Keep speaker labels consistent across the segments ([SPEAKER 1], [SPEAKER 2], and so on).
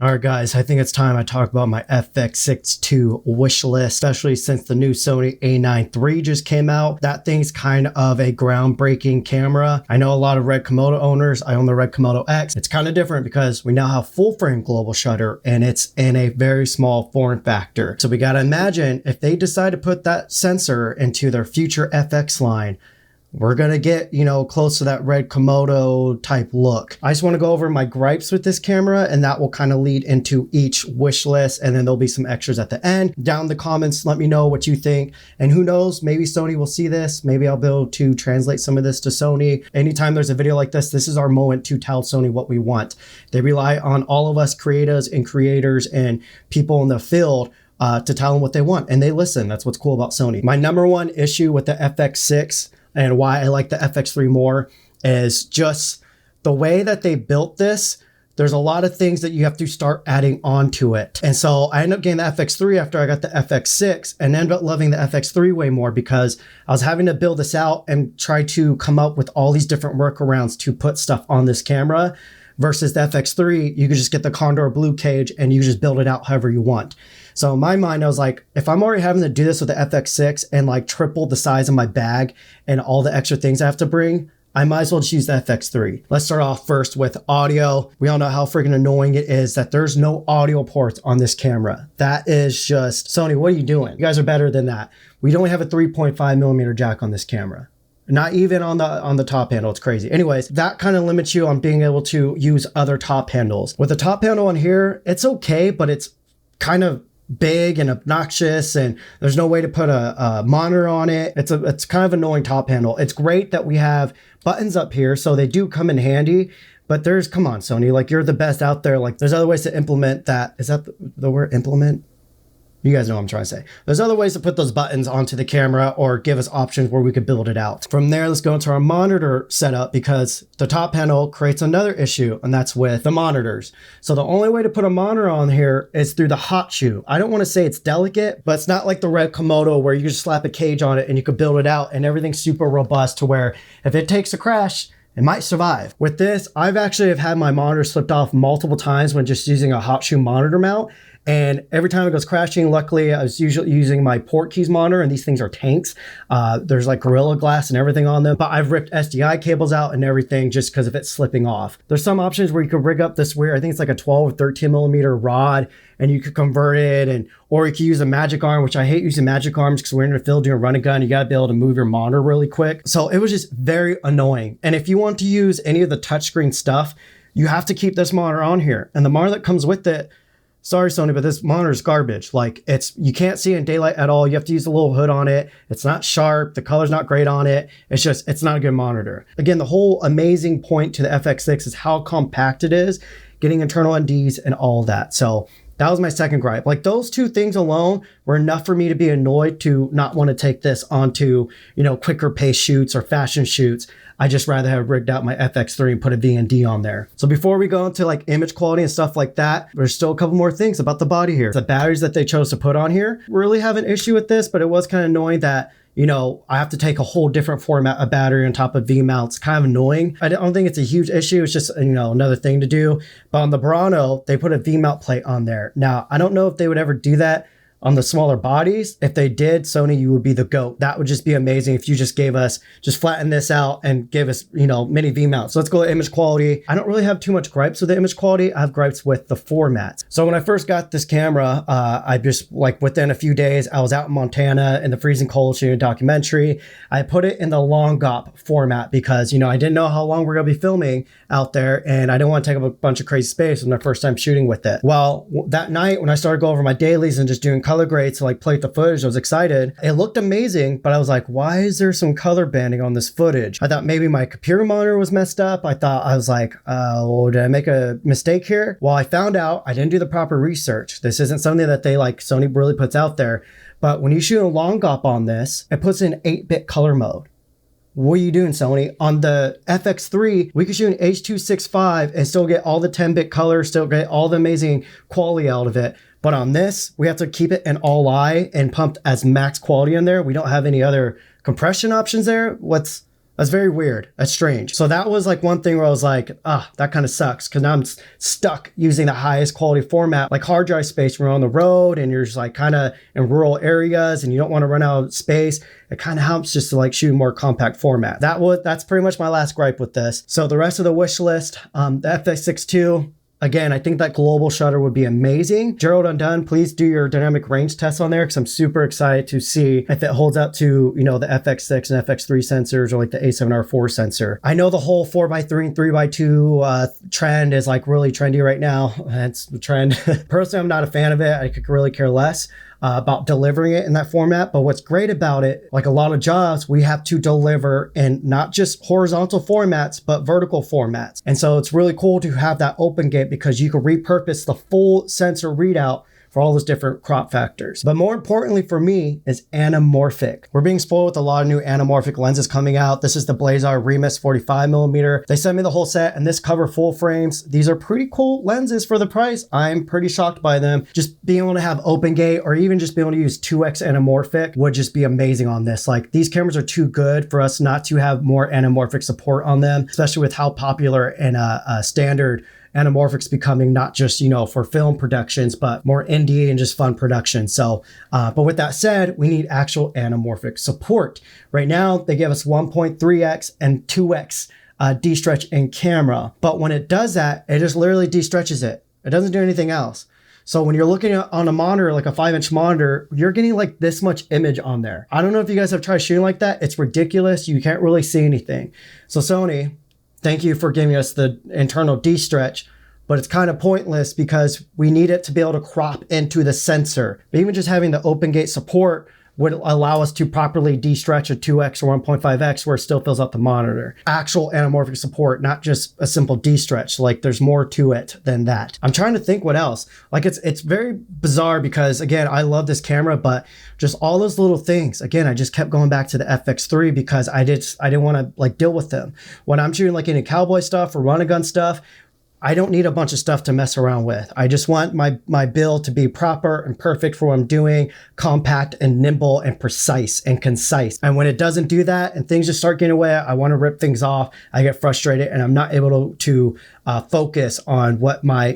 [SPEAKER 1] All right, guys, I think it's time I talk about my FX6 wish list, especially since the new Sony A9 III just came out. That thing's kind of a groundbreaking camera. I know a lot of Red Komodo owners. I own the Red Komodo X. It's kind of different because we now have full frame global shutter and it's in a very small form factor. So we got to imagine if they decide to put that sensor into their future FX line, we're going to get, close to that Red Komodo type look. I just want to go over my gripes with this camera, and that will kind of lead into each wish list. And then there'll be some extras at the end. Down in the comments, let me know what you think. And who knows, maybe Sony will see this. Maybe I'll be able to translate some of this to Sony. Anytime there's a video like this is our moment to tell Sony what we want. They rely on all of us creators and people in the field to tell them what they want. And they listen. That's what's cool about Sony. My number one issue with the FX6 and why I like the FX3 more is just the way that they built this. There's a lot of things that you have to start adding on to it. And so I ended up getting the FX3 after I got the FX6 and ended up loving the FX3 way more because I was having to build this out and try to come up with all these different workarounds to put stuff on this camera. Versus the FX3, you could just get the Condor Blue cage and you just build it out however you want. So in my mind, I was like, if I'm already having to do this with the FX6 and like triple the size of my bag and all the extra things I have to bring, I might as well just use the FX3. Let's start off first with audio. We all know how freaking annoying it is that there's no audio ports on this camera. That is just, Sony, what are you doing? You guys are better than that. We don't have a 3.5 millimeter jack on this camera. Not even on the top handle. It's crazy. Anyways, that kind of limits you on being able to use other top handles. With the top handle on here, it's okay, but it's kind of big and obnoxious and there's no way to put a monitor on it. It's kind of annoying top handle. It's great that we have buttons up here, so they do come in handy. But come on, Sony, like you're the best out there. Like there's other ways to implement that. Is that the word implement? You guys know what I'm trying to say. There's other ways to put those buttons onto the camera or give us options where we could build it out. From there, let's go into our monitor setup because the top panel creates another issue, and that's with the monitors. So the only way to put a monitor on here is through the hot shoe. I don't want to say it's delicate, but it's not like the Red Komodo where you just slap a cage on it and you could build it out and everything's super robust to where if it takes a crash, it might survive. With this, I've actually had my monitor slipped off multiple times when just using a hot shoe monitor mount. And every time it goes crashing, luckily I was usually using my port keys monitor, and these things are tanks. There's like Gorilla Glass and everything on them, but I've ripped SDI cables out and everything just because of it slipping off. There's some options where you could rig up this weird, I think it's like a 12 or 13 millimeter rod, and you could convert it, or you could use a magic arm, which I hate using magic arms because we're in the field doing run and gun. You got to be able to move your monitor really quick. So it was just very annoying. And if you want to use any of the touchscreen stuff, you have to keep this monitor on here. And the monitor that comes with it, sorry, Sony, but this monitor is garbage. Like you can't see it in daylight at all. You have to use a little hood on it. It's not sharp. The color's not great on it. It's not a good monitor. Again, the whole amazing point to the FX6 is how compact it is, getting internal NDs and all that. So that was my second gripe. Like those two things alone were enough for me to be annoyed to not want to take this onto, quicker pace shoots or fashion shoots. I just rather have rigged out my FX3 and put a VND on there. So before we go into like image quality and stuff like that, there's still a couple more things about the body here. The batteries that they chose to put on here, really have an issue with this, but it was kind of annoying that I have to take a whole different format of battery on top of V-mounts. Kind of annoying. I don't think it's a huge issue. It's just, another thing to do. But on the Burano, they put a V-mount plate on there. Now, I don't know if they would ever do that on the smaller bodies. If they did, Sony, you would be the GOAT. That would just be amazing if you just flatten this out and give us, mini V-mounts. So let's go to image quality. I don't really have too much gripes with the image quality. I have gripes with the formats. So when I first got this camera, I just within a few days, I was out in Montana in the freezing cold shooting a documentary. I put it in the long GOP format because, I didn't know how long we're going to be filming out there and I didn't want to take up a bunch of crazy space. It was my first time shooting with it. Well, that night when I started going over my dailies and just doing color grades to plate the footage, I was excited. It looked amazing, but I was like, why is there some color banding on this footage? I thought maybe my computer monitor was messed up. I was like, did I make a mistake here? Well, I found out I didn't do the proper research. This isn't something that Sony really puts out there. But when you shoot a long GOP on this, it puts in 8-bit color mode. What are you doing, Sony? On the FX3, we could shoot an H.265 and still get all the 10-bit color, still get all the amazing quality out of it. But on this, we have to keep it in all-I and pumped as max quality in there. We don't have any other compression options there. That's very weird. That's strange. So that was like one thing where I was like, that kind of sucks, because now I'm stuck using the highest quality format, like hard drive space when you're on the road and you're just like kind of in rural areas and you don't want to run out of space. It kind of helps just to like shoot more compact format. That's pretty much my last gripe with this. So the rest of the wish list, the FX6 II, again, I think that global shutter would be amazing. Gerald Undone, please do your dynamic range test on there, because I'm super excited to see if it holds up to, you know, the FX6 and FX3 sensors, or like the A7R4 sensor. I know the whole 4x3 and 3x2 trend is like really trendy right now. That's the trend. Personally, I'm not a fan of it. I could really care less about delivering it in that format. But what's great about it, like a lot of jobs, we have to deliver in not just horizontal formats, but vertical formats. And so it's really cool to have that open gate, because you can repurpose the full sensor readout for all those different crop factors. But more importantly for me is anamorphic. We're being spoiled with a lot of new anamorphic lenses coming out. This is the Blazar Remus 45mm. They sent me the whole set, and this cover full frames. These are pretty cool lenses for the price. I'm pretty shocked by them. Just being able to have open gate, or even just being able to use 2x anamorphic, would just be amazing on this. Like, these cameras are too good for us not to have more anamorphic support on them, especially with how popular and standard anamorphic's becoming, not just, you know, for film productions, but more indie and just fun production. So, but with that said, we need actual anamorphic support. Right now, they give us 1.3x and 2x de-stretch in camera. But when it does that, it just literally de-stretches it. It doesn't do anything else. So when you're looking at on a monitor, like a 5-inch monitor, you're getting like this much image on there. I don't know if you guys have tried shooting like that. It's ridiculous. You can't really see anything. So Sony, thank you for giving us the internal de-stretch, but it's kind of pointless because we need it to be able to crop into the sensor. But even just having the open gate support would allow us to properly de-stretch a 2x or 1.5x where it still fills out the monitor. Actual anamorphic support, not just a simple de-stretch. Like, there's more to it than that. I'm trying to think what else. Like, it's very bizarre because, again, I love this camera, but just all those little things. Again, I just kept going back to the FX3 because I didn't want to like deal with them. When I'm shooting like any cowboy stuff or run and gun stuff, I don't need a bunch of stuff to mess around with. I just want my build to be proper and perfect for what I'm doing, compact and nimble and precise and concise. And when it doesn't do that and things just start getting away, I want to rip things off. I get frustrated and I'm not able to focus on what my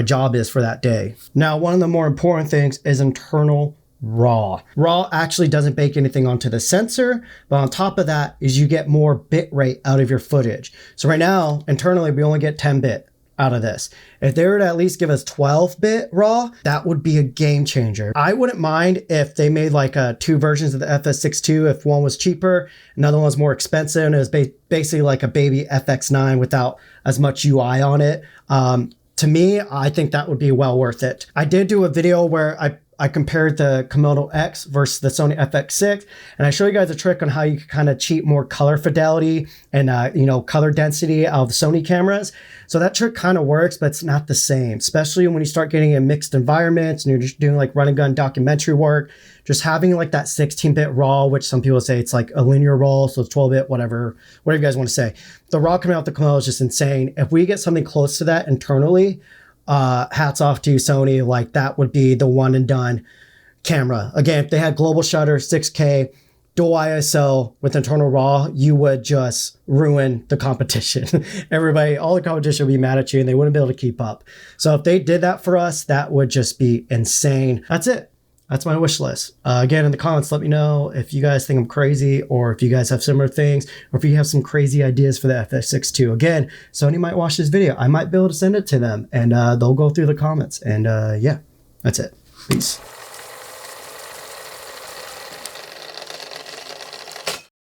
[SPEAKER 1] job is for that day. Now, one of the more important things is internal RAW. RAW actually doesn't bake anything onto the sensor, but on top of that is you get more bit rate out of your footage. So right now, internally, we only get 10 bit out of this. If they were to at least give us 12 bit RAW, that would be a game changer. I wouldn't mind if they made like two versions of the FX6 II, if one was cheaper, another one was more expensive, and it was basically like a baby FX9 without as much UI on it. To me, I think that would be well worth it. I did do a video where I compared the Komodo X versus the Sony FX6, and I show you guys a trick on how you can kind of cheat more color fidelity and color density out of the Sony cameras. So that trick kind of works, but it's not the same, especially when you start getting in mixed environments and you're just doing like run and gun documentary work. Just having like that 16-bit RAW, which some people say it's like a linear RAW, so it's 12-bit, whatever you guys want to say. The RAW coming out the Komodo is just insane. If we get something close to that internally, hats off to Sony. Like, that would be the one and done camera. Again, if they had global shutter, 6K, dual ISO with internal RAW, you would just ruin the competition. All the competition would be mad at you and they wouldn't be able to keep up. So if they did that for us, that would just be insane. That's it. That's my wish list. Again, in the comments, let me know if you guys think I'm crazy, or if you guys have similar things, or if you have some crazy ideas for the FX6 II. Again, Sony might watch this video. I might be able to send it to them, and they'll go through the comments. And yeah, that's it. Peace.